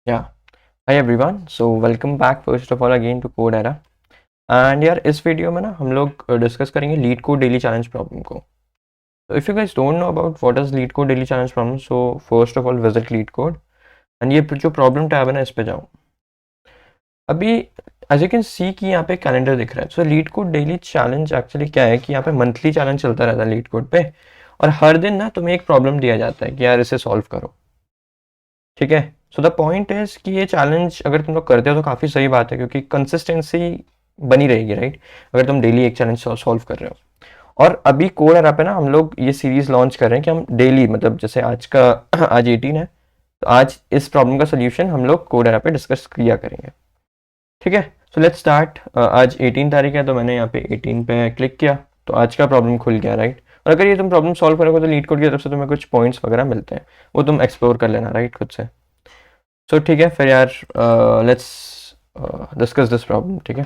या hi everyone, so welcome back first of all again to code era. And यार इस video में ना हम लोग डिस्कस करेंगे LeetCode daily challenge problem को। तो if you guys don't know about what is LeetCode daily challenge problem, so first of all visit LeetCode and ये जो प्रॉब्लम टैब है ना इस पे जाओ। अभी एज यू कैन सी कि यहाँ पे कैलेंडर दिख रहा है। सो leet code daily challenge actually क्या है कि यहाँ पे मंथली चैलेंज चलता रहता है लीड कोड पे, और हर दिन ना तुम्हें एक प्रॉब्लम दिया जाता है कि यार इसे सॉल्व करो। ठीक है। सो द पॉइंट इज कि ये चैलेंज अगर तुम लोग करते हो तो काफ़ी सही बात है, क्योंकि कंसिस्टेंसी बनी रहेगी, राइट। अगर तुम डेली एक चैलेंज सॉल्व कर रहे हो। और अभी कोड एरा पे ना हम लोग ये सीरीज लॉन्च कर रहे हैं कि हम डेली, मतलब जैसे आज का आज 18 है, तो आज इस प्रॉब्लम का सोल्यूशन हम लोग कोड एरा पे डिस्कस किया करेंगे। ठीक है। So let's start. आज 18 तारीख है, तो मैंने यहाँ पे 18 पे क्लिक किया तो आज का प्रॉब्लम खुल गया, राइट। और अगर ये तुम प्रॉब्लम सॉल्व करोगे तो लीड कोड की तरफ से तुम्हें कुछ पॉइंट्स वगैरह मिलते हैं, वो तुम एक्सप्लोर कर लेना, राइट, खुद से। सो ठीक है फिर यार, लेट्स डिस्कस दिस प्रॉब्लम। ठीक है।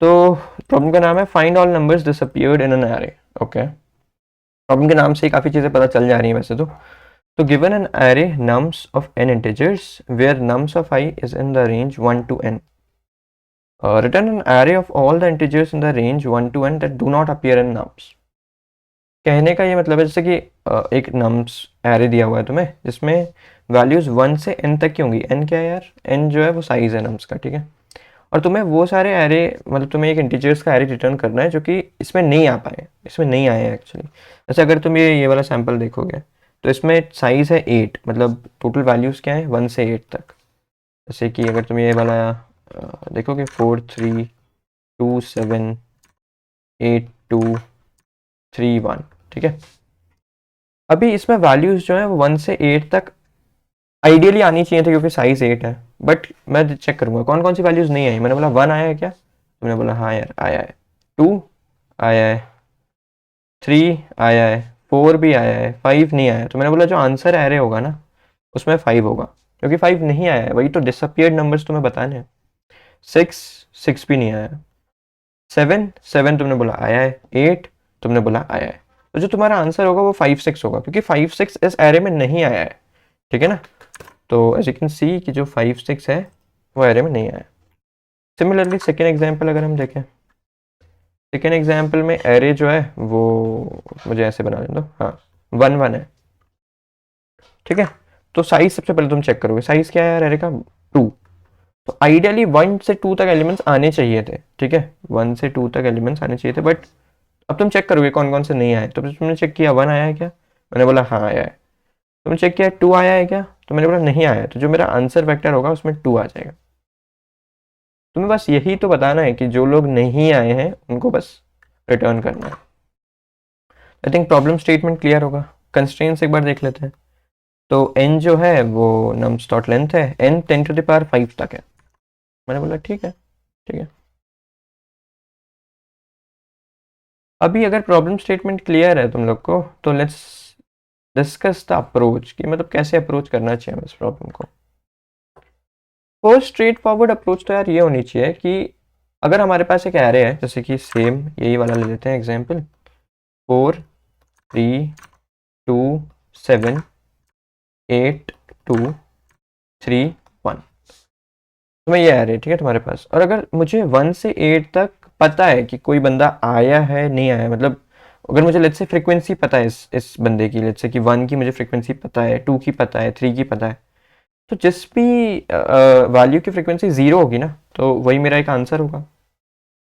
तो प्रॉब्लम का नाम है find all numbers disappeared in an array. Okay, problem के नाम से ही काफ़ी चीज़ें पता चल जा रही हैं वैसे तो given an array nums of n integers where nums of I is in the range 1 to n, return an array of all the integers in the range 1 to n that do not appear in nums। कहने का ये मतलब है जैसे कि एक nums array दिया हुआ है तुम्हें, जिसमें वैल्यूज 1 से n तक की होंगी। n क्या है यार? n जो है वो साइज है नम्स का, ठीक है। और तुम्हें वो सारे एरे, मतलब तुम्हें एक इंटीजर्स का एरे रिटर्न करना है जो कि इसमें नहीं आ पाए, इसमें नहीं आए हैं एक्चुअली। जैसे अगर तुम ये वाला सैंपल देखोगे तो इसमें साइज है 8, मतलब टोटल वैल्यूज़ क्या है 1 से 8 तक। जैसे कि अगर तुम ये वाला देखोगे 4 3 2 7 8 2 3 1, ठीक है। अभी इसमें वैल्यूज़ जो है वो 1 से 8 तक आइडियली आनी चाहिए थी, क्योंकि साइज 8 है। बट मैं चेक करूंगा कौन कौन सी वैल्यूज़ नहीं आई। मैंने बोला 1 आया है क्या? तुमने बोला हाँ यार आया है। 2 आया है, 3 आया है, 4 भी आया है, 5 नहीं आया। तो मैंने बोला जो आंसर एरे होगा ना उसमें 5 होगा, क्योंकि 5 नहीं आया है। वही तो डिसअपियर्ड नंबर्स तुम्हें बताने हैं। 6 6 भी नहीं आया। 7 7 तुमने बोला आया है। 8 तुमने बोला आया है। तो जो तुम्हारा आंसर होगा वो 5 6 होगा, क्योंकि 5 6 इस एरे में नहीं आया है। ठीक है ना। तो एज यू कैन सी कि जो 5 6 है वो एरे में नहीं आया। सिमिलरली सेकेंड एग्जाम्पल अगर हम देखें, सेकेंड एग्जाम्पल में एरे जो है वो मुझे ऐसे बना लें दो, हाँ 1 1 है। ठीक है। तो साइज सबसे पहले तुम चेक करोगे, साइज क्या है यार एरे का? 2। तो आइडियली 1 से 2 तक एलिमेंट्स आने चाहिए थे। ठीक है, 1 से 2 तक एलिमेंट्स आने चाहिए थे, बट अब तुम चेक करोगे कौन कौन से नहीं आए। तो तुमने चेक किया 1 आया है क्या? मैंने बोला हाँ आया है। तुमने चेक किया 2 आया है क्या? तो मैंने बोला नहीं आया है। तो जो मेरा आंसर वेक्टर होगा उसमें 2 आ जाएगा। तुम्हें बस यही तो बताना है कि जो लोग नहीं आए हैं उनको बस रिटर्न करना है। I think problem statement clear होगा। कंस्ट्रेंट्स एक बार देख लेते हैं। तो n जो है वो नम्स डॉट लेंथ है, n 10 टू द पावर 5 तक है। मैंने बोला ठीक है, ठीक है। अभी अगर प्रॉब्लम स्टेटमेंट क्लियर है तुम लोग को, तो लेट्स डिस्कस द अप्रोच, कि मतलब कैसे अप्रोच करना चाहिए हमें इस प्रॉब्लम को। फर्स्ट स्ट्रेट फॉरवर्ड अप्रोच तो यार ये होनी चाहिए कि अगर हमारे पास एक एरे है, जैसे कि सेम यही वाला ले लेते हैं एग्जांपल, 4 3 2 7 8 2 3 1। तो मैं ये एरे, ठीक है, तुम्हारे पास। और अगर मुझे 1 से 8 तक पता है कि कोई बंदा आया है नहीं आया, मतलब अगर मुझे लेट्स से फ्रीक्वेंसी पता है इस बंदे की, लेट्स से कि 1 की मुझे फ्रीक्वेंसी पता है, 2 की पता है, 3 की पता है, तो जिस भी वैल्यू की फ्रीक्वेंसी 0 होगी ना, तो वही मेरा एक आंसर होगा,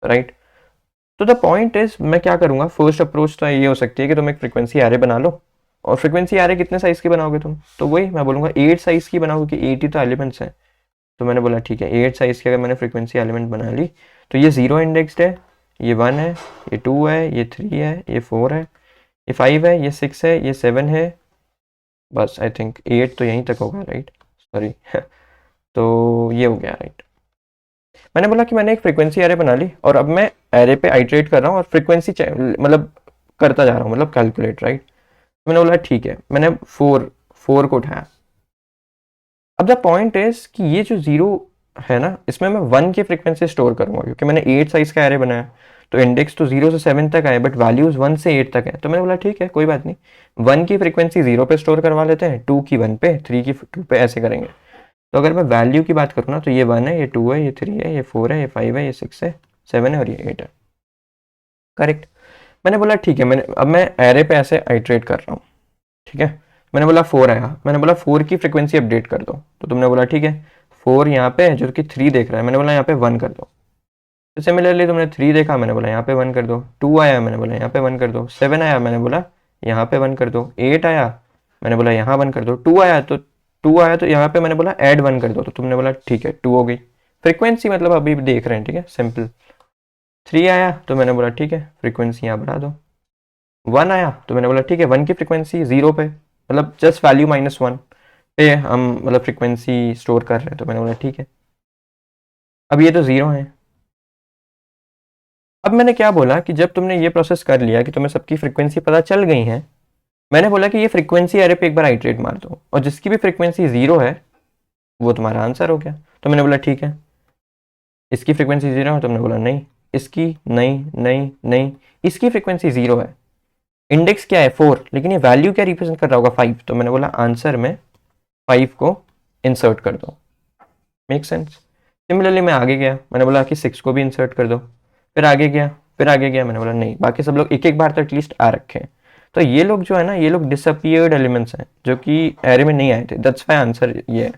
राइट। तो द पॉइंट इज मैं क्या करूंगा, फर्स्ट अप्रोच तो ये हो सकती है कि तुम एक फ्रीक्वेंसी एरे बना लो। और फ्रीक्वेंसी एरे कितने साइज की बनाओगे तुम? तो वही मैं बोलूंगा 8 साइज की बनाओ, क्योंकि 8 ही तो एलिमेंट्स हैं। तो मैंने बोला ठीक है 8 साइज की अगर मैंने फ्रीक्वेंसी एलिमेंट बना ली, तो ये 0 इंडेक्स्ड है, ये 1 है, ये 2 है, ये 3 है, ये 4 है, ये 5 है, ये 6 है, ये 7 है। बस आई थिंक 8 तो यहीं तक होगा, राइट, सॉरी तो ये हो गया, राइट। मैंने बोला कि मैंने एक फ्रीक्वेंसी एरे बना ली, और अब मैं एरे पे आइटरेट कर रहा हूँ और फ्रीक्वेंसी मतलब करता जा रहा हूँ, मतलब कैलकुलेट, राइट। तो मैंने बोला ठीक है, मैंने 4 को उठाया। अब द पॉइंट इज कि ये जो 0 है ना, इसमें मैं 1 की फ्रीक्वेंसी स्टोर करूंगा, क्योंकि मैंने 8 साइज का एरे बनाया। तो इंडेक्स तो 0 से 7 तक आए, बट वैल्यूज 1 से 8 तक है। तो मैंने बोला ठीक है कोई बात नहीं, 1 की फ्रीक्वेंसी 0 पे स्टोर करवा लेते हैं, 2 की 1 पे, 3 की 2 पे, ऐसे करेंगे। तो अगर मैं वैल्यू की बात करूँ ना तो ये 1 है, ये 2 है, ये 3 है, ये 4 है, ये 5 है, ये 6 है, 7 है और ये 8 है। करेक्ट। मैंने बोला ठीक है, अब मैं एरे पे ऐसे आइट्रेट कर रहा हूँ। ठीक है, मैंने बोला 4 आया, मैंने बोला 4 की फ्रिक्वेंसी अपडेट कर दो, तो तुमने बोला ठीक है 4 यहाँ पे जो कि 3 देख रहा है, मैंने बोला यहाँ पे 1 कर दो। तो सिमिलरली तुमने 3 देखा, मैंने बोला यहाँ पे 1 कर दो। 2 आया, मैंने बोला यहाँ पे 1 कर दो। 7 आया, मैंने बोला यहाँ पे 1 कर दो। 8 आया, मैंने बोला यहाँ 1 कर दो। 2 आया तो यहाँ पे मैंने बोला ऐड 1 कर दो, तो तुमने बोला ठीक है 2 हो गई। फ्रिक्वेंसी मतलब अभी देख रहे हैं, ठीक है सिंपल। 3 आया तो मैंने बोला ठीक है फ्रिक्वेंसी यहाँ बढ़ा दो। 1 आया तो मैंने बोला ठीक है 1 की फ्रिक्वेंसी 0 पे, मतलब जस्ट वैल्यू -1 पे हम मतलब फ्रिक्वेंसी स्टोर कर रहे हैं, तो मैंने बोला ठीक है। अब ये तो 0 है। अब मैंने क्या बोला कि जब तुमने ये प्रोसेस कर लिया कि तुम्हें सबकी फ्रिक्वेंसी पता चल गई है, मैंने बोला कि ये फ्रिक्वेंसी एरे पे एक बार आइट्रेट मार दो और जिसकी भी फ्रिक्वेंसी 0 है वो तुम्हारा आंसर हो गया। तो मैंने बोला ठीक है, इसकी फ्रिक्वेंसी 0 है, तुमने बोला नहीं, इसकी नहीं नहीं नहीं, इसकी फ्रिक्वेंसी 0 है, इंडेक्स क्या है 4, लेकिन ये वैल्यू क्या रिप्रेजेंट कर रहा होगा 5, तो मैंने बोला आंसर में 5 को इंसर्ट कर दो। Make sense. सिमिलरली मैं आगे गया, मैंने बोला कि 6 को भी इंसर्ट कर दो, फिर आगे गया, मैंने बोला नहीं, बाकी सब लोग एक एक बार तो एटलीस्ट आ रखे हैं। तो ये लोग जो है ना, ये लोग डिसअपियर्ड एलिमेंट्स हैं जो कि एरे में नहीं आए थे, दैट्स व्हाई आंसर ये है।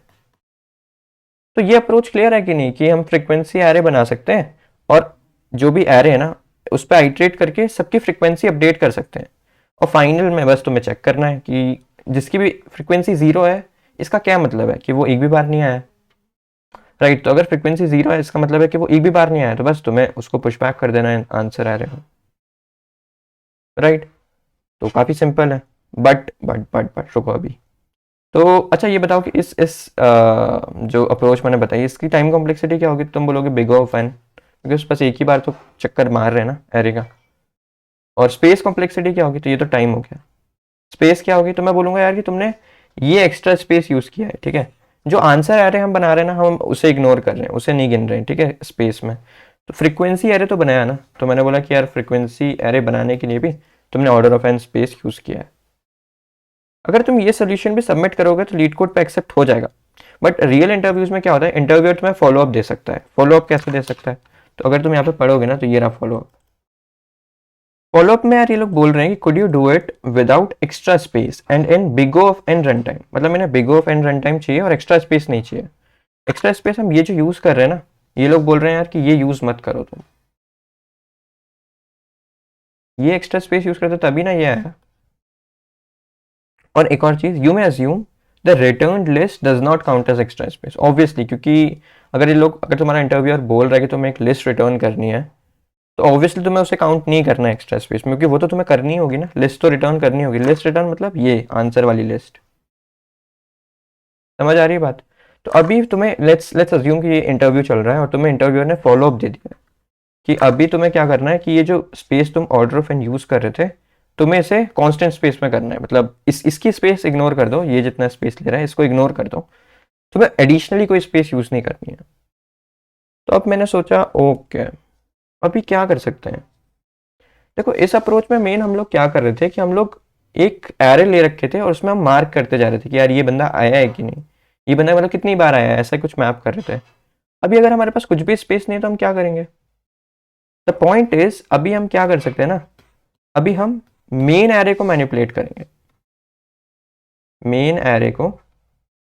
तो ये अप्रोच क्लियर है कि नहीं कि हम फ्रिक्वेंसी एरे बना सकते हैं और जो भी एरे है ना उस पर आइट्रेट करके सबकी फ्रिक्वेंसी अपडेट कर सकते हैं, और फाइनल में बस तुम्हें चेक करना है कि जिसकी भी फ्रिक्वेंसी 0 है इसका क्या मतलब है कि वो एक भी बार नहीं आया। राइट, तो अगर फ्रिक्वेंसी 0 है इसका मतलब है कि वो एक भी बार नहीं आया, तो बस तुम्हें उसको पुश बैक कर देना है, आंसर आ रहा है। राइट, तो काफ़ी सिंपल है। बट रुको अभी। तो अच्छा ये बताओ कि जो अप्रोच मैंने बताई इसकी टाइम कॉम्प्लेक्सिटी क्या होगी? तुम बोलोगे बिग ऑफ एन, क्योंकि उस पास एक ही बार तो चक्कर मार रहे हैं ना एरे का। और स्पेस कॉम्प्लेक्सिटी क्या होगी? तो ये तो टाइम हो गया। स्पेस क्या होगी? तो मैं बोलूँगा यार कि तुमने ये एक्स्ट्रा स्पेस यूज़ किया है, ठीक है। जो आंसर एरे हम बना रहे हैं ना, हम उसे इग्नोर कर रहे हैं, उसे नहीं गिन रहे हैं, ठीक है, स्पेस में। तो फ्रीक्वेंसी एरे तो बनाया ना, तो मैंने बोला कि यार फ्रीक्वेंसी एरे बनाने के लिए भी तुमने order of n space use किया है। अगर तुम ये सोल्यूशन भी सबमिट करोगे तो लीड कोड पे एक्सेप्ट हो जाएगा। बट रियल इंटरव्यूज में क्या होता है, इंटरव्यूअर तुम्हें फॉलोअप दे सकता है। फॉलोअप कैसे दे सकता है? तो अगर तुम यहाँ पे पढ़ोगे ना, तो ये रहा फॉलोअप। फॉलोअप में यार ये लोग बोल रहे हैं कि could you do it without extra space and in big O of n run time. मतलब इन्हें big O of n run time चाहिए और एक्स्ट्रा स्पेस नहीं चाहिए। एक्स्ट्रा स्पेस हम ये जो यूज कर रहे हैं ना, ये लोग बोल रहे हैं यार कि ये यूज मत करो तुम। ये एक्स्ट्रा स्पेस यूज करते तभी ना ये आया। और एक और चीज, you may assume the return list does not count as extra space. Obviously, क्योंकि अगर तुम्हारा इंटरव्यूअर बोल रहा है कि तुम्हें एक लिस्ट रिटर्न करनी है, तो ऑब्वियसली तुम्हें उसे काउंट नहीं करना है एक्स्ट्रा स्पेस में, क्योंकि वो तो तुम्हें करनी होगी ना, लिस्ट तो रिटर्न करनी होगी। लिस्ट रिटर्न मतलब ये आंसर वाली लिस्ट। समझ आ रही है बात? तो अभी तुम्हें लेट्स अज्यूम कि ये इंटरव्यू चल रहा है और तुम्हें इंटरव्यूअर ने फॉलो अप दे दिया कि अभी तुम्हें क्या करना है कि ये जो स्पेस तुम ऑर्डर ऑफ एन यूज कर रहे थे, तुम्हें इसे कांस्टेंट स्पेस में करना है। मतलब इसकी स्पेस इग्नोर कर दो, ये जितना स्पेस ले रहा है इसको इग्नोर कर दो, तुम्हें एडिशनली कोई स्पेस यूज नहीं करनी है। तो अब मैंने सोचा ओके, अभी क्या कर सकते हैं। देखो इस अप्रोच में मेन हम लोग क्या कर रहे थे कि हम लोग एक एरे ले रखे थे और उसमें हम मार्क करते जा रहे थे कि यार ये बंदा आया है कि नहीं, ये बंदा मतलब कितनी बार आया है, ऐसा कुछ मैप कर रहे थे। अभी अगर हमारे पास कुछ भी स्पेस नहीं है तो हम क्या करेंगे? द पॉइंट इज, अभी हम क्या कर सकते हैं ना, अभी हम मेन एरे को मैनिपुलेट करेंगे। मेन एरे को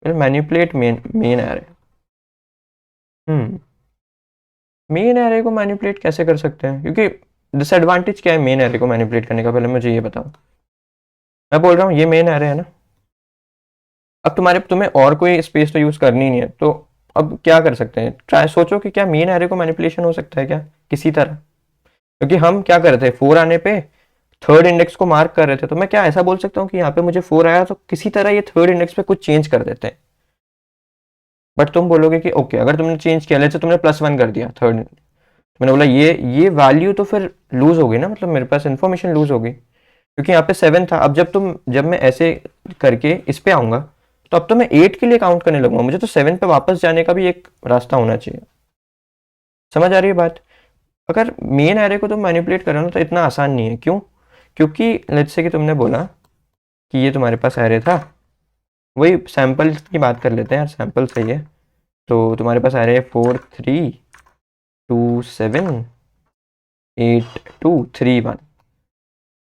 manipulate main array. Main array को मैनिपुलेट कैसे कर सकते हैं? क्योंकि डिसएडवांटेज क्या है मेन एरे को मैनिपुलेट करने का, पहले मुझे ये बताओ। मैं बोल रहा हूँ ये मेन एरे है ना, अब तुम्हें और कोई स्पेस तो यूज करनी नहीं है, तो अब क्या कर सकते हैं? ट्राई सोचो कि क्या मेन एरे को मैनिपुलेशन हो सकता है क्या किसी तरह? क्योंकि हम क्या कर रहे थे, 4 आने पे थर्ड इंडेक्स को मार्क कर रहे थे, तो मैं क्या ऐसा बोल सकता हूँ कि यहाँ पे मुझे 4 आया तो किसी तरह ये थर्ड इंडेक्स पे कुछ चेंज कर देते हैं। बट तुम बोलोगे कि ओके अगर तुमने चेंज किया, लेट्स से तुमने +1 कर दिया थर्ड, मैंने बोला ये वैल्यू तो फिर लूज हो गई ना, मतलब मेरे पास इन्फॉर्मेशन लूज हो गई, क्योंकि यहाँ पे 7 था। अब जब मैं ऐसे करके इस पे आऊंगा तो अब तो मैं 8 के लिए काउंट करने लगूंगा, मुझे तो 7 पे वापस जाने का भी एक रास्ता होना चाहिए। समझ आ रही है बात? अगर मेन एरे को तुम मैनिपुलेट कर रहे हो ना तो इतना आसान नहीं है। क्यों? क्योंकि लेट्स से कि तुमने बोला कि ये तुम्हारे पास एरे था वही सैम्पल की बात कर लेते हैं यार, सैम्पल सही है। तो तुम्हारे पास आ रहे हैं 4 3 2 7 8 2 3 1।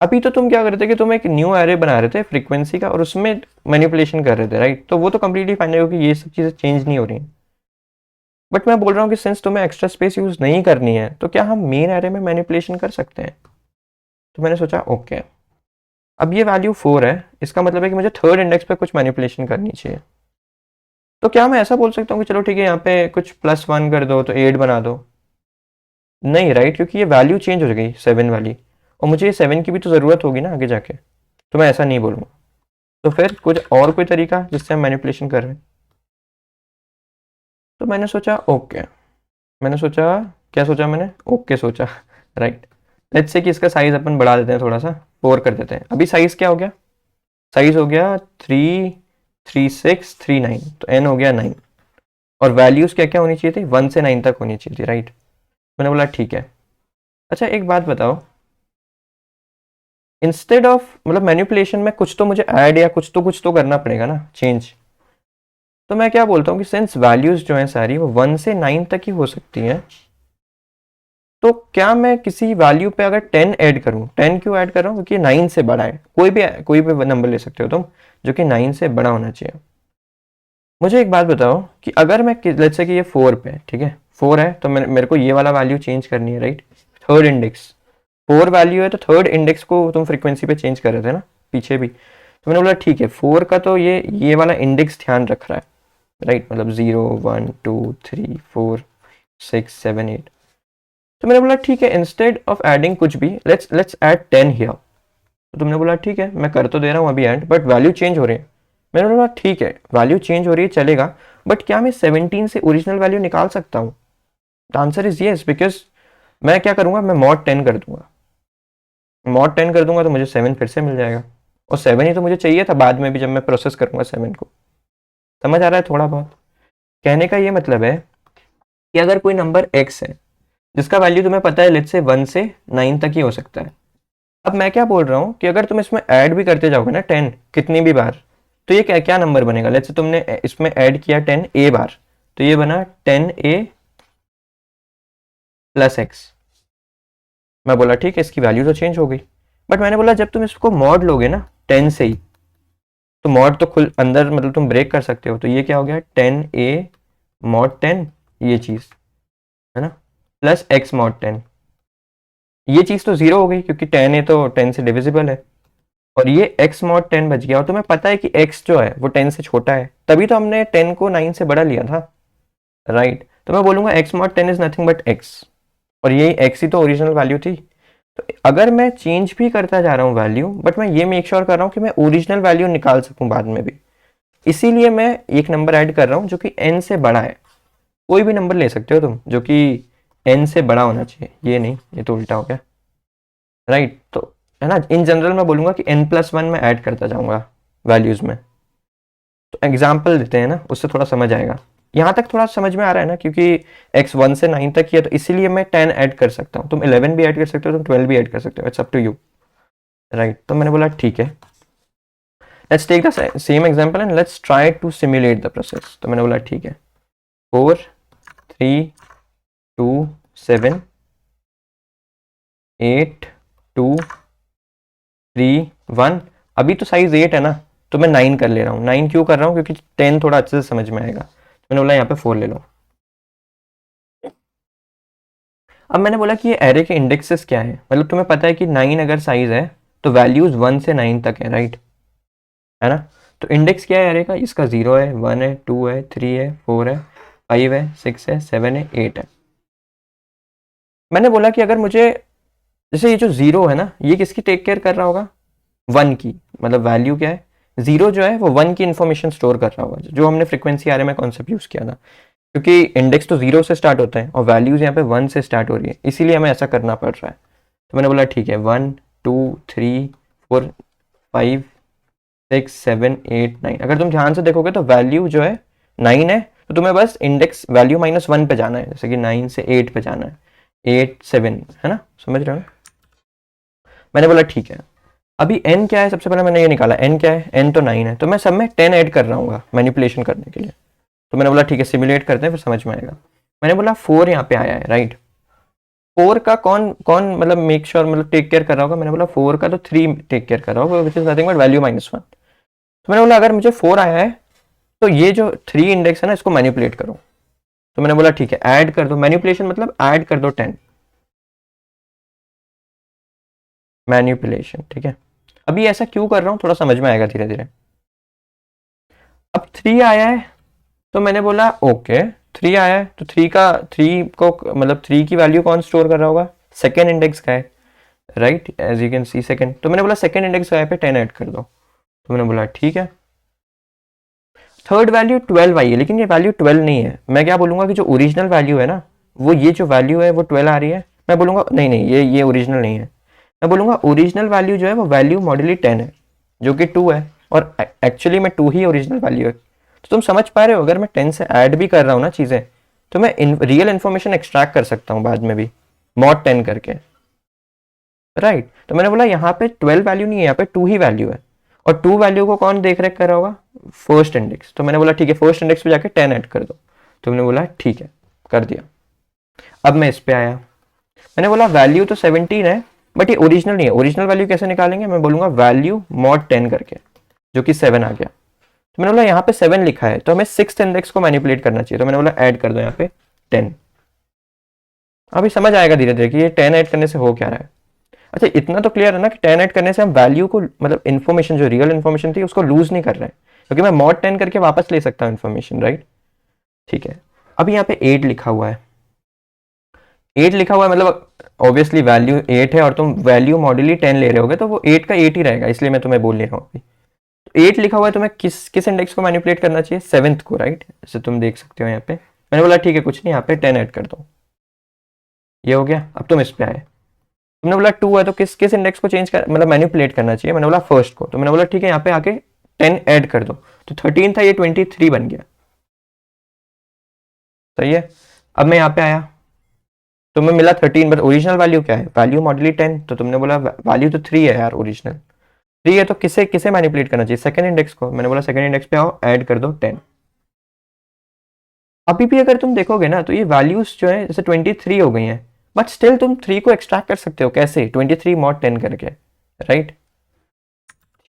अभी तो तुम क्या कर रहे थे कि तुम एक न्यू एरे बना रहे थे फ्रीक्वेंसी का और उसमें मैनिपुलेशन कर रहे थे, राइट? तो वो तो कंप्लीटली फाइन है क्योंकि ये सब चीज़ें चेंज नहीं हो रही हैं। बट मैं बोल रहा हूँ कि सिंस तुम्हें एक्स्ट्रा स्पेस यूज़ नहीं करनी है तो क्या हम मेन एरे में मैनिपुलेशन कर सकते हैं? तो मैंने सोचा ओके, अब ये वैल्यू 4 है, इसका मतलब है कि मुझे थर्ड इंडेक्स पे कुछ मैनिपुलेशन करनी चाहिए। तो क्या मैं ऐसा बोल सकता हूँ कि चलो ठीक है, यहाँ पे कुछ +1 कर दो तो 8 बना दो? नहीं, राइट, क्योंकि ये वैल्यू चेंज हो गई 7 वाली, और मुझे ये 7 की भी तो ज़रूरत होगी ना आगे जाके। तो मैं ऐसा नहीं बोलूँगा। तो फिर कुछ और कोई तरीका जिससे हम मैनिपुलेशन कर रहे हैं? तो मैंने सोचा ओके, मैंने सोचा, क्या सोचा मैंने? ओके सोचा, राइट। लेट्स से कि इसका साइज अपन बढ़ा देते हैं थोड़ा सा, 4 कर देते हैं। अभी साइज क्या हो गया? साइज हो गया 3 3 6 3 9, तो n हो गया 9। और वैल्यूज क्या क्या होनी चाहिए थी? 1 से 9 तक होनी चाहिए थी, राइट? मैंने बोला ठीक है। अच्छा एक बात बताओ, इंस्टेड ऑफ मतलब मैनिपुलेशन में कुछ तो मुझे ऐड या कुछ तो करना पड़ेगा ना, चेंज। तो मैं क्या बोलता हूँ कि सिंस वैल्यूज जो हैं सारी वो 1 से 9 तक ही हो सकती हैं, तो क्या मैं किसी वैल्यू पे अगर 10 ऐड करूं, 10 क्यों ऐड कर रहा हूं? क्योंकि 9 से बड़ा है। कोई भी नंबर ले सकते हो तुम जो कि 9 से बड़ा होना चाहिए। मुझे एक बात बताओ कि अगर मैं लेट्स से कि ये 4 पे है, ठीक है, 4 है तो मेरे को ये वाला वैल्यू चेंज करनी है, राइट? थर्ड इंडेक्स 4 वैल्यू है तो थर्ड इंडेक्स को तुम फ्रीक्वेंसी पे चेंज कर रहे थे ना पीछे भी। तो मैंने बोला ठीक है, 4 का तो ये वाला इंडेक्स ध्यान रख रहा है, राइट? मतलब 0 1 2 3 4 6 7 8। तो मैंने बोला ठीक है, इंस्टेड ऑफ एडिंग कुछ भी, लेट्स ऐड 10 हियर। तो तुमने बोला ठीक है, मैं कर तो दे रहा हूँ अभी ऐड, बट वैल्यू चेंज हो रही है। मैंने बोला ठीक है, वैल्यू चेंज हो रही है चलेगा, बट क्या मैं 17 से ओरिजिनल वैल्यू निकाल सकता हूँ? The answer is yes, because मैं क्या करूंगा, मैं मॉड 10 कर दूंगा। मॉड 10 कर दूंगा तो मुझे 7 फिर से मिल जाएगा, और 7 ही तो मुझे चाहिए था बाद में भी जब मैं प्रोसेस करूंगा 7 को। समझ आ रहा है थोड़ा बहुत? कहने का ये मतलब है कि अगर कोई नंबर x है जिसका वैल्यू तुम्हें पता है लेट्स से 1 से 9 तक ही हो सकता है, अब मैं क्या बोल रहा हूँ कि अगर तुम इसमें ऐड भी करते जाओगे ना 10 कितनी भी बार, तो ये क्या क्या नंबर बनेगा? लेट्स से तुमने इसमें ऐड किया 10 a बार, तो ये बना 10a प्लस x। मैं बोला ठीक है, इसकी वैल्यू तो चेंज हो गई। बट मैंने बोला जब तुम इसको मॉड लोगे ना 10 से ही, तो मॉड तो खुल अंदर मतलब तुम ब्रेक कर सकते हो, तो ये क्या हो गया 10a मॉड 10, ये चीज़ है ना, प्लस x मॉड 10। ये चीज़ तो जीरो हो गई क्योंकि 10 है तो 10 से डिविजिबल है, और ये x मॉड 10 बच गया। और तुम्हें पता है कि x जो है वो 10 से छोटा है, तभी तो हमने 10 को 9 से बड़ा लिया था, राइट? तो मैं बोलूंगा x mod 10 is nothing but x, और यही x ही तो ओरिजिनल वैल्यू थी। तो अगर मैं चेंज भी करता जा रहा हूँ वैल्यू, बट मैं ये मेक श्योर कर रहा हूँ कि मैं ओरिजिनल वैल्यू निकाल सकूँ बाद में भी, इसीलिए मैं एक नंबर ऐड कर रहा हूँ जो कि n से बड़ा है। कोई भी नंबर ले सकते हो तुम जो कि n से बड़ा होना चाहिए, ये नहीं, ये तो उल्टा हो गया, राइट? तो है ना, इन जनरल मैं बोलूंगा कि n+1 में ऐड करता जाऊंगा वैल्यूज में। तो एग्जाम्पल देते हैं ना, उससे थोड़ा समझ आएगा। यहाँ तक थोड़ा समझ में आ रहा है ना, क्योंकि x 1 से 9 तक ही है तो इसीलिए मैं 10 ऐड कर सकता हूँ, तुम 11 भी ऐड कर सकते हो, तुम 12 भी ऐड कर सकते हो, it's up to you, right? तो मैंने बोला ठीक है, let's take the same example and let's try to simulate the process. तो मैंने बोला ठीक है, 4 3 2 7 8 2 3 1। अभी तो साइज 8 है ना, तो मैं 9 कर ले रहा हूँ। 9 क्यों कर रहा हूँ? क्योंकि 10 थोड़ा अच्छे से समझ में आएगा। मैंने बोला यहाँ पे 4 ले लो। अब मैंने बोला कि ये एरे के इंडेक्सेस क्या है, मतलब तुम्हें पता है कि 9 अगर साइज है तो वैल्यूज 1 से 9 तक है, राइट? है ना? तो इंडेक्स क्या है एरे का? इसका 0 है, 1 है, 2 है, 3 है, 4 है, 5 है, 6 है, 7 है, 8 है। मैंने बोला कि अगर मुझे, जैसे ये जो 0 है ना, ये किसकी टेक केयर कर रहा होगा? 1 की। मतलब वैल्यू क्या है? 0 जो है वो 1 की इन्फॉर्मेशन स्टोर कर रहा होगा, जो हमने फ्रीक्वेंसी आरे में कॉन्सेप्ट यूज किया था। क्योंकि इंडेक्स तो 0 से स्टार्ट होता है और वैल्यूज यहाँ पे 1 से स्टार्ट हो रही है, इसीलिए हमें ऐसा करना पड़ रहा है। तो मैंने बोला ठीक है, 1 2 3 4 5 6 7 8 9। अगर तुम ध्यान से देखोगे तो वैल्यू जो है 9 है, तो तुम्हें बस इंडेक्स वैल्यू -1 पे जाना है, जैसे कि 9 से 8 पे जाना है, 8 7, है ना? समझ रहे हो? मैंने बोला ठीक है, अभी n क्या है, सबसे पहले मैंने ये निकाला, n क्या है, n तो 9 है, तो मैं सब में 10 ऐड कर रहा हूँ मैनिपुलेशन करने के लिए। तो मैंने बोला ठीक है सिमुलेट करते हैं फिर समझ में आएगा। मैंने बोला 4 यहाँ पे आया है, राइट। 4 का कौन कौन मतलब मेक श्योर मतलब टेक केयर कर रहा होगा, मैंने बोला 4 का तो 3 टेक केयर कर रहा होगा, which is nothing but value -1। तो मैंने बोला अगर मुझे 4 आया है तो ये जो 3 इंडेक्स है ना इसको मैनिपुलेट करो। तो मैंने बोला ठीक है ऐड कर दो, मैनिपुलेशन मतलब ऐड कर दो 10, मैनिपुलेशन, ठीक है। अभी ऐसा क्यों कर रहा हूँ थोड़ा समझ में आएगा धीरे धीरे। अब 3 आया है तो मैंने बोला ओके 3 आया है तो 3 को मतलब 3 की वैल्यू कौन स्टोर कर रहा होगा, सेकेंड इंडेक्स का है, right, as you can see second. तो मैंने बोला सेकेंड इंडेक्स का है पे 10 ऐड कर दो। तो मैंने बोला ठीक है। थर्ड वैल्यू 12 आई है लेकिन ये वैल्यू 12 नहीं है। मैं क्या बोलूंगा कि जो ओरिजिनल वैल्यू है ना वो ये जो वैल्यू है वो 12 आ रही है। मैं बोलूंगा नहीं नहीं ये ओरिजिनल नहीं है। मैं बोलूंगा ओरिजिनल वैल्यू जो है वो वैल्यू मॉडली 10 है जो कि 2 है और एक्चुअली में 2 ही ओरिजिनल वैल्यू है। तो तुम समझ पा रहे हो अगर मैं 10 से ऐड भी कर रहा हूँ ना चीज़ें तो मैं रियल इन्फॉर्मेशन एक्सट्रैक्ट कर सकता हूँ बाद में भी मॉड 10 करके, राइट। तो मैंने बोला यहाँ पे 12 वैल्यू नहीं है, यहाँ पे 2 ही वैल्यू है और 2 वैल्यू को कौन देख रेख कर रहा होगा, फर्स्ट इंडेक्स। तो मैंने बोला ठीक है फर्स्ट इंडेक्स पे जाके 10 ऐड कर दो। तो मैंने बोला ठीक है कर दिया। अब मैं इस पे आया, मैंने बोला वैल्यू तो 17 है बट ये ओरिजिनल नहीं है। ओरिजिनल वैल्यू कैसे निकालेंगे, मैं बोलूंगा वैल्यू मॉड 10 करके जो कि 7 आ गया। तो मैंने बोला यहाँ पे 7 लिखा है तो हमें सिक्स इंडेक्स को मैनिपुलेट करना चाहिए। तो मैंने बोला ऐड कर दो यहाँ पे 10। अभी समझ आएगा धीरे धीरे कि ये 10 ऐड करने से हो क्या रहा है। अच्छा इतना तो क्लियर है ना कि 10 ऐड करने से हम वैल्यू को मतलब इन्फॉर्मेशन जो रियल इन्फॉर्मेशन थी उसको लूज नहीं कर रहे हैं क्योंकि मैं मॉड 10 करके वापस ले सकता हूँ इन्फॉर्मेशन, राइट। ठीक है अभी यहाँ पे 8 लिखा हुआ है, 8 लिखा हुआ है मतलब ऑब्वियसली वैल्यू 8 है और तुम वैल्यू मॉडली 10 ले रहे होगे तो वो 8 का 8 ही रहेगा, इसलिए मैं तुम्हें बोल नहीं रहा हूँ अभी। तो 8 लिखा हुआ है तो मैं किस इंडेक्स को मैनिपुलेट करना चाहिए, 7th को, राइट। जैसे तुम देख सकते हो यहाँ पे मैंने बोला ठीक है कुछ नहीं यहाँ पे 10 ऐड कर दो, ये हो गया। अब तुम इस पे आए, तुमने बोला 2 है तो किस किस इंडेक्स को चेंज कर मतलब मैनिपुलेट करना चाहिए, मैंने बोला फर्स्ट को। तो मैंने बोला ठीक है यहाँ पे आके 10 ऐड कर दो। तो 13 था ये 23 बन गया, सही है। अब मैं यहाँ पे आया तो मैं मिला 13 बट ओरिजिनल वैल्यू क्या है, वैल्यू मॉडली 10। तो तुमने बोला वैल्यू तो 3 है यार, ओरिजिनल 3 है तो किसे किसे मैनिपुलेट करना चाहिए, सेकंड इंडेक्स को। मैंने बोला सेकंड इंडेक्स पे आओ ऐड कर दो 10। अभी भी अगर तुम देखोगे ना तो ये वैल्यूज जो है जैसे 23 हो गई हैं बट स्टिल तुम 3 को एक्सट्रैक्ट कर सकते हो, कैसे, 23 मॉड 10 करके, राइट।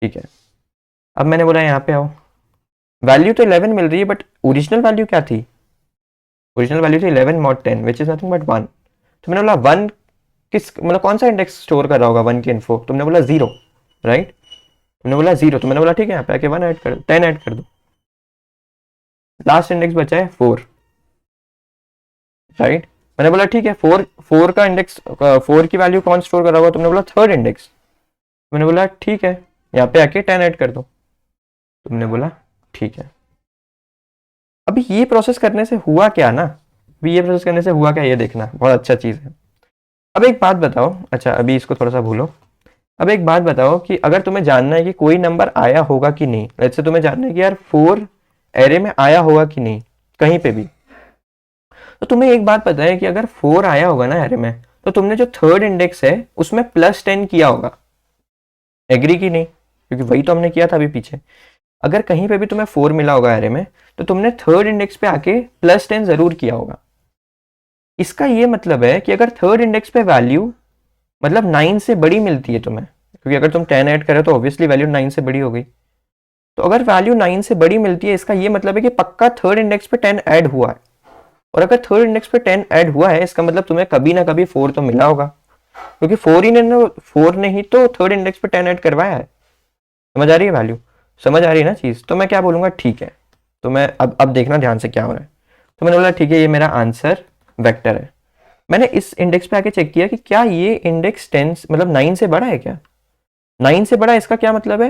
ठीक है अब मैंने बोला यहाँ पे आओ, वैल्यू तो 11 मिल रही है बट ओरिजिनल वैल्यू क्या थी, ओरिजिनल वैल्यू थी 11 mod 10 which is nothing but 1। तो मैंने बोला 1 किस मतलब कौन सा इंडेक्स स्टोर कर रहा होगा 1 की इन्फो, तुमने बोला 0, राइट। तुमने बोला 0 तो मैंने बोला ठीक है यहाँ पे आके 1 ऐड कर दो, 10 ऐड कर दो। लास्ट इंडेक्स बचा है 4, राइट। मैंने बोला ठीक है 4 का इंडेक्स 4 की वैल्यू कौन स्टोर कर रहा होगा, तुमने बोला थर्ड इंडेक्स। मैंने बोला ठीक है यहाँ पे आके 10 ऐड कर दो। तुमने बोला ठीक है। अभी ये प्रोसेस करने से हुआ क्या ना, अभी ये प्रोसेस करने से हुआ क्या ये देखना बहुत अच्छा चीज़ है। अब एक बात बताओ, अच्छा अभी इसको थोड़ा सा भूलो। अब एक बात बताओ कि अगर तुम्हें जानना है कि कोई नंबर आया होगा कि नहीं, जैसे तुम्हें जानना है कि यार 4 एरे में आया होगा कि नहीं कहीं पे भी, तो तुम्हें एक बात पता है कि अगर 4 आया होगा ना एरे में तो तुमने जो थर्ड इंडेक्स है उसमें +10 किया होगा, एग्री की नहीं, क्योंकि वही तो हमने किया था अभी पीछे। अगर कहीं पे भी तुम्हें 4 मिला होगा एरे में तो तुमने थर्ड इंडेक्स पे आके +10 जरूर किया होगा। इसका ये मतलब है कि अगर थर्ड इंडेक्स पे वैल्यू मतलब 9 से बड़ी मिलती है तुम्हें, क्योंकि अगर तुम 10 ऐड करे तो ऑब्वियसली वैल्यू 9 से बड़ी हो गई, तो अगर वैल्यू 9 से बड़ी मिलती है इसका ये मतलब है कि पक्का थर्ड इंडेक्स पे 10 ऐड हुआ है। और अगर थर्ड इंडेक्स पे 10 ऐड हुआ है इसका मतलब तुम्हें कभी ना कभी 4 तो मिला होगा, क्योंकि 4 ने ही तो थर्ड इंडेक्स पे 10 ऐड करवाया है। समझ आ रही है वैल्यू, समझ आ रही है ना चीज। तो मैं क्या बोलूंगा ठीक है, तो मैं अब देखना ध्यान से क्या हो रहा है। तो मैंने बोला ठीक है ये मेरा आंसर वेक्टर है। मैंने इस इंडेक्स पे आके चेक किया कि क्या ये इंडेक्स 10 मतलब 9 से बड़ा है क्या, 9 से बड़ा है। इसका क्या मतलब है,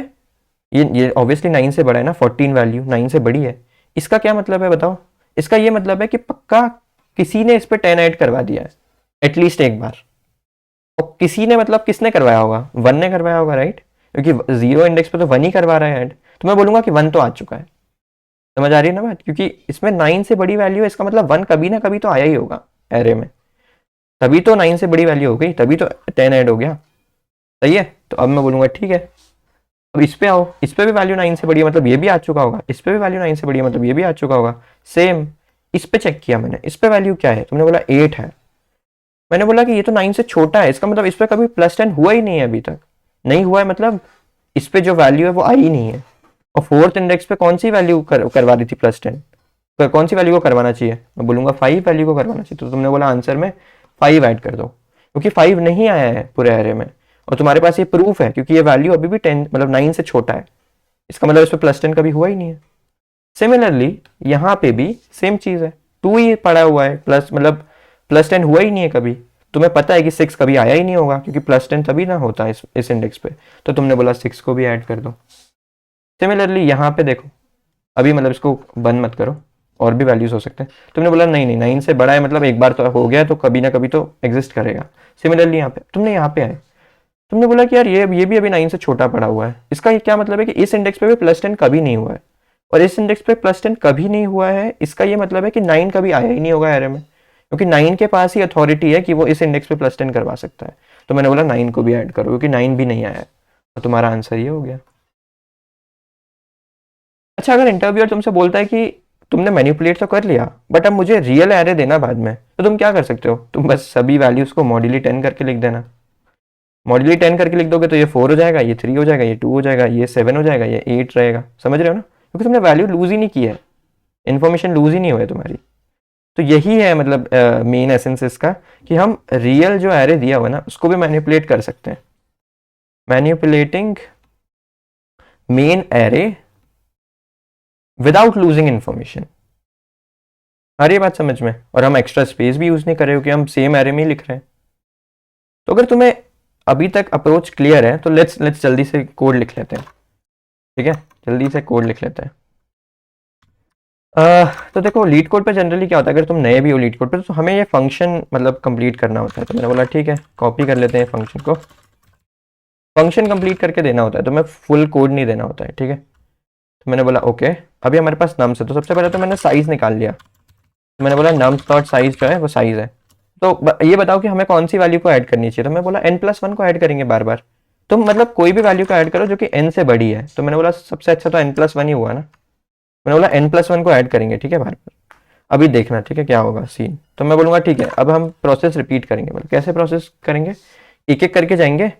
ये ऑब्वियसली 9 से बड़ा है ना, 14 वैल्यू 9 से बड़ी है। इसका क्या मतलब है बताओ, इसका ये मतलब है कि पक्का किसी ने इस पे 10 ऐड करवा दिया है एटलीस्ट एक बार। और किसी ने मतलब किसने करवाया होगा, 1 ने करवाया होगा, राइट, क्योंकि 0 इंडेक्स पे तो 1 ही करवा रहा है ऐड। तो मैं बोलूंगा कि 1 तो आ चुका है। समझ आ रही है ना बात, क्योंकि इसमें 9 से बड़ी वैल्यू है इसका मतलब 1 कभी ना कभी तो आया ही होगा एरे में, तभी तो 9 से बड़ी वैल्यू हो गई, तभी तो 10 ऐड हो गया। सही है। तो अब मैं बोलूंगा ठीक है, अब इस पे आओ, इस पे भी वैल्यू 9 से बड़ी है, मतलब ये भी आ चुका होगा, इस पे भी वैल्यू 9 से बड़ी है, मतलब ये भी आ चुका होगा। सेम इस पे चेक किया मैंने, इस पे वैल्यू क्या है, तुमने बोला 8 है। मैंने बोला कि ये तो 9 से छोटा है, इसका मतलब इस पे कभी +10 हुआ ही नहीं है अभी तक, नहीं हुआ है, मतलब इस पे जो वैल्यू है वो आई ही नहीं है। और फोर्थ इंडेक्स पे कौन सी वैल्यू करवा रही थी +10, तो कौन सी वैल्यू को करवाना चाहिए, मैं बोलूंगा 5 वैल्यू को करवाना चाहिए। तो तुमने बोला आंसर में 5 ऐड कर दो, क्योंकि 5 नहीं आया है पूरे एरे में, और तुम्हारे पास ये प्रूफ है क्योंकि ये वैल्यू अभी भी 10 मतलब 9 से छोटा है, इसका मतलब इस पे +10 कभी हुआ ही नहीं है। सिमिलरली यहाँ पे भी सेम चीज है, 2 ही पड़ा हुआ है, प्लस मतलब +10 हुआ ही नहीं है कभी। तुम्हें पता है कि 6 कभी आया ही नहीं होगा, क्योंकि +10 तभी ना होता है इस इंडेक्स पे। तो तुमने बोला 6 को भी ऐड कर दो। सिमिलरली यहाँ पे देखो, अभी मतलब इसको बंद मत करो, और भी वैल्यूज हो सकते हैं। तुमने बोला नहीं नहीं 9 से बड़ा है, मतलब एक बार तो हो गया तो कभी ना कभी तो एग्जिस्ट करेगा। सिमिलरली यहाँ पे तुमने यहाँ पे आए, तुमने बोला कि यार ये भी अभी 9 से छोटा पड़ा हुआ है, इसका क्या मतलब है कि इस इंडेक्स पे भी +10 कभी नहीं हुआ है, और इस इंडेक्स पे +10 कभी नहीं हुआ है, इसका ये मतलब है कि 9 कभी आया ही नहीं होगा एरे में, क्योंकि 9 के पास ही अथॉरिटी है कि वो इस इंडेक्स पे +10 करवा सकता है। तो मैंने बोला 9 को भी ऐड करो, क्योंकि 9 भी नहीं आया है, और तुम्हारा आंसर ये हो गया। अच्छा, अगर इंटरव्यूअर तुमसे बोलता है कि तुमने मैनिपुलेट तो कर लिया बट अब मुझे रियल एरे देना बाद में, तो तुम क्या कर सकते हो, तुम बस सभी वैल्यूज को मॉड्यूली 10 करके लिख देना। मॉड्यूली 10 करके लिख दोगे तो ये 4 हो जाएगा, ये 3 हो जाएगा, ये 2 हो जाएगा, ये 7 हो जाएगा, ये 8 रहेगा। समझ रहे हो ना, क्योंकि तुमने वैल्यू लूज ही नहीं की है, इन्फॉर्मेशन लूज ही नहीं हुई है तुम्हारी। तो यही है मतलब मेन एसेंस इसका, कि हम रियल जो एरे दिया हुआ है ना उसको भी मैनिपुलेट कर सकते हैं। Manipulating main array without losing information. आ रही है बात समझ में, और हम एक्स्ट्रा स्पेस भी यूज नहीं कर रहे हो कि हम सेम एरे में ही लिख रहे हैं। तो अगर तुम्हें अभी तक अप्रोच क्लियर है तो लेट्स लेट्स जल्दी से कोड लिख लेते हैं। ठीक है, जल्दी से कोड लिख लेते हैं। तो देखो लीड कोड पे जनरली क्या होता है, अगर तुम नए भी हो लीड कोड पे तो हमें ये फंक्शन मतलब कंप्लीट करना होता है। तो मैंने बोला ठीक है, कॉपी कर लेते हैं फंक्शन को, फंक्शन कंप्लीट करके देना होता है, तो मैं फुल कोड नहीं देना होता है। ठीक है, तो मैंने बोला ओके, अभी हमारे पास नम्स है, तो सबसे पहले तो मैंने साइज निकाल लिया। तो मैंने बोला नम्स डॉट साइज जो है वो साइज है। तो ये बताओ कि हमें कौन सी वैल्यू को ऐड करनी चाहिए, तो मैं बोला n+1 को ऐड करेंगे बार बार। तुम मतलब कोई भी वैल्यू को ऐड करो जो कि n से बड़ी है। तो मैंने बोला सबसे अच्छा तो n+1 ही हुआ ना, मैंने बोला n+1 को ऐड करेंगे। ठीक है, बार बार अभी देखना ठीक है क्या होगा सीन। तो मैं बोलूंगा ठीक है, अब हम प्रोसेस रिपीट करेंगे। मतलब कैसे प्रोसेस करेंगे, एक एक करके जाएंगे,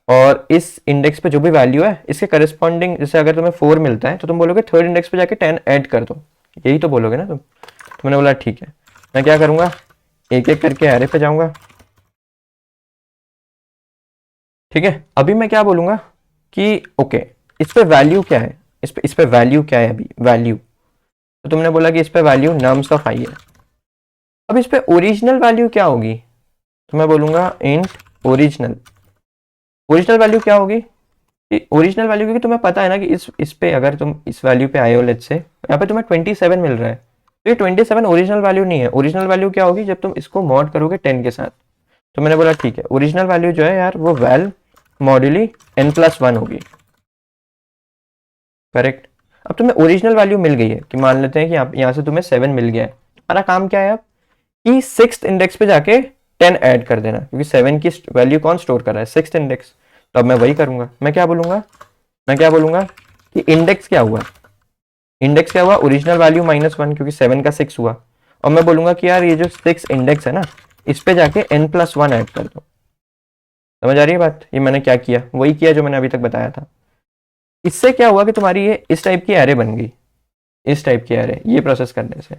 और इस इंडेक्स पे जो भी वैल्यू है इसके करस्पॉन्डिंग, जैसे अगर तुम्हें 4 मिलता है तो तुम बोलोगे थर्ड इंडेक्स पे जाके 10 ऐड कर दो, यही तो बोलोगे ना तुम। तो मैंने बोला ठीक है, मैं क्या करूंगा, एक एक करके एरे पे जाऊंगा। ठीक है, अभी मैं क्या बोलूंगा कि ओके इस पे वैल्यू क्या है, इस पे वैल्यू क्या है, अभी वैल्यू, तो तुमने बोला कि इस पे वैल्यू नम्स ऑफ आई है। अब इस पे ओरिजिनल वैल्यू क्या होगी, तो मैं बोलूंगा इंट ओरिजिनल। ओरिजिनल वैल्यू क्या होगी, ओरिजिनल वैल्यू, क्योंकि तुम्हें पता है ना कि इस पे अगर तुम इस वैल्यू पे आए हो, लेट्स से यहाँ पे तुम्हें 27 मिल रहा है, तो ये 27 ओरिजिनल वैल्यू नहीं है। ओरिजिनल वैल्यू क्या होगी, जब तुम इसको मॉड करोगे 10 के साथ। तो मैंने बोला ठीक है, ओरिजिनल वैल्यू जो है यार वो वैल मॉड्यूली n+1 होगी। करेक्ट। अब तुम्हें ओरिजिनल वैल्यू मिल गई है, कि मान लेते हैं कि यहाँ से तुम्हें 7 मिल गया है। हमारा काम क्या है अब, कि 6th इंडेक्स पे जाके 10 ऐड कर देना, क्योंकि 7 की वैल्यू कौन स्टोर कर रहा है, 6th इंडेक्स। तो अब मैं वही करूंगा, मैं क्या बोलूंगा कि इंडेक्स क्या हुआ, इंडेक्स क्या हुआ, ओरिजिनल वैल्यू -1, क्योंकि 7 का 6 हुआ। और मैं बोलूंगा कि यार ये जो 6 इंडेक्स है ना, इस पे जाके n+1 ऐड कर दो। समझ आ रही है बात, ये मैंने क्या किया, वही किया जो मैंने अभी तक बताया था। इससे क्या हुआ कि तुम्हारी ये इस टाइप की एरे बन गई, इस टाइप की एरे, ये प्रोसेस करने से।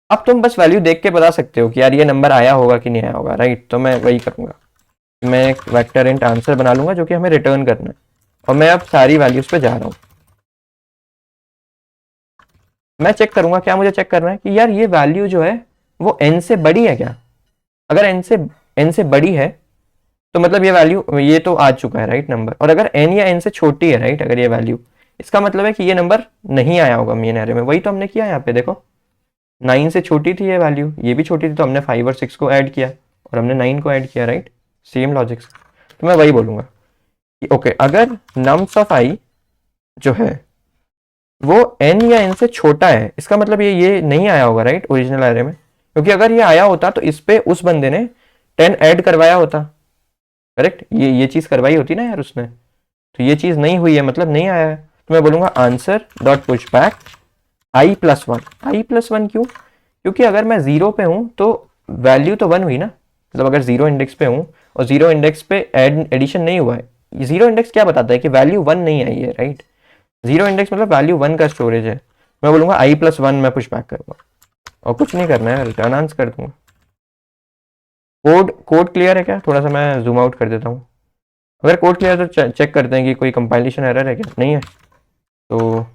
अब तुम बस वैल्यू देख के बता सकते हो कि यार ये नंबर आया होगा कि नहीं आया होगा, राइट। तो मैं वही करूंगा, मैं एक वेक्टर इंट आंसर बना लूंगा जो कि हमें रिटर्न करना है, और मैं अब सारी वैल्यूज पे जा रहा हूँ। मैं चेक करूंगा, क्या मुझे चेक करना है कि यार ये वैल्यू जो है वो n से बड़ी है क्या। अगर n से बड़ी है तो मतलब ये वैल्यू, ये तो आ चुका है राइट नंबर। और अगर n या n से छोटी है राइट, अगर ये वैल्यू, इसका मतलब है कि ये नंबर नहीं आया होगा मेन एरे में। वही तो हमने किया यहाँ पे, देखो 9 से छोटी थी ये वैल्यू, ये भी छोटी थी, तो हमने 5 और 6 को ऐड किया, और हमने 9 को ऐड किया, राइट। Same logic. तो मैं वही बोलूंगा कि ओके अगर नम्स ऑफ आई जो है वो n या n से छोटा है, इसका मतलब ये नहीं आया होगा राइट ओरिजिनल एरे में, क्योंकि अगर ये आया होता तो इस पे उस बंदे ने 10 ऐड करवाया होता। करेक्ट, ये चीज़ करवाई होती ना यार उसने, तो ये चीज़ नहीं हुई है मतलब नहीं आया है, तो मैं बोलूँगा answer dot push back i+1। i+1 क्यों? क्योंकि अगर मैं ज़ीरो पे हूँ तो वैल्यू तो वन हुई ना, मतलब अगर ज़ीरो इंडेक्स पे हूँ और ज़ीरो इंडेक्स पे एडिशन नहीं हुआ है, ज़ीरो इंडेक्स क्या बताता है कि वैल्यू वन नहीं आई है, राइट। ज़ीरो इंडेक्स मतलब वैल्यू वन का स्टोरेज है। मैं बोलूँगा i+1 मैं पुश बैक करूँगा और कुछ नहीं करना है, रिटर्न आंसर कर दूंगा। कोड कोड क्लियर है क्या? थोड़ा सा मैं जूम आउट कर देता हूँ। अगर कोड क्लियर है तो चेक करते हैं कि कोई कंपाइलेशन एरर है क्या, नहीं है तो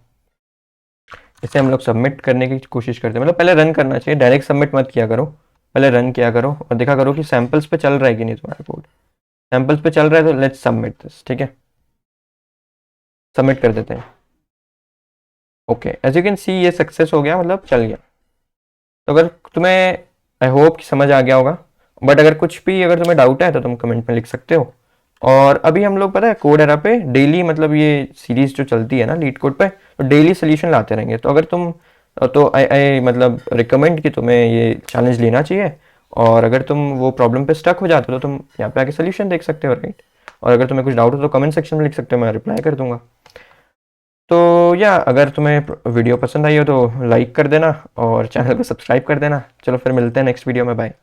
इसे हम लोग सबमिट करने की कोशिश करते हैं। मतलब पहले रन करना चाहिए, डायरेक्ट सबमिट मत किया करो, पहले रन किया करो और देखा करो कि सैम्पल्स पे चल रहा है कि नहीं तुम्हारा कोड। सैम्पल्स पे चल रहा है तो लेट्स सबमिट दिस, ठीक है, सबमिट कर देते हैं। Okay, as you can see ये सक्सेस हो गया, मतलब चल गया। तो अगर तुम्हें, आई होप कि समझ आ गया होगा, बट अगर कुछ भी अगर तुम्हें डाउट है तो तुम कमेंट में लिख सकते हो। और अभी हम लोग पता है कोड एरा पे डेली, मतलब ये सीरीज जो चलती है ना लीड कोड पे, तो डेली सोल्यूशन लाते रहेंगे। तो अगर तुम, तो आई मतलब रिकमेंड कि तुम्हें ये चैलेंज लेना चाहिए। और अगर तुम वो प्रॉब्लम पे स्टक हो जाते हो तो तुम यहाँ पे आके सोल्यूशन देख सकते हो, राइट। और अगर तुम्हें कुछ डाउट हो तो कमेंट सेक्शन में लिख सकते हो, मैं रिप्लाई कर दूंगा। तो या अगर तुम्हें वीडियो पसंद आई हो तो लाइक कर देना और चैनल को सब्सक्राइब कर देना। चलो फिर मिलते हैं नेक्स्ट वीडियो में, बाय।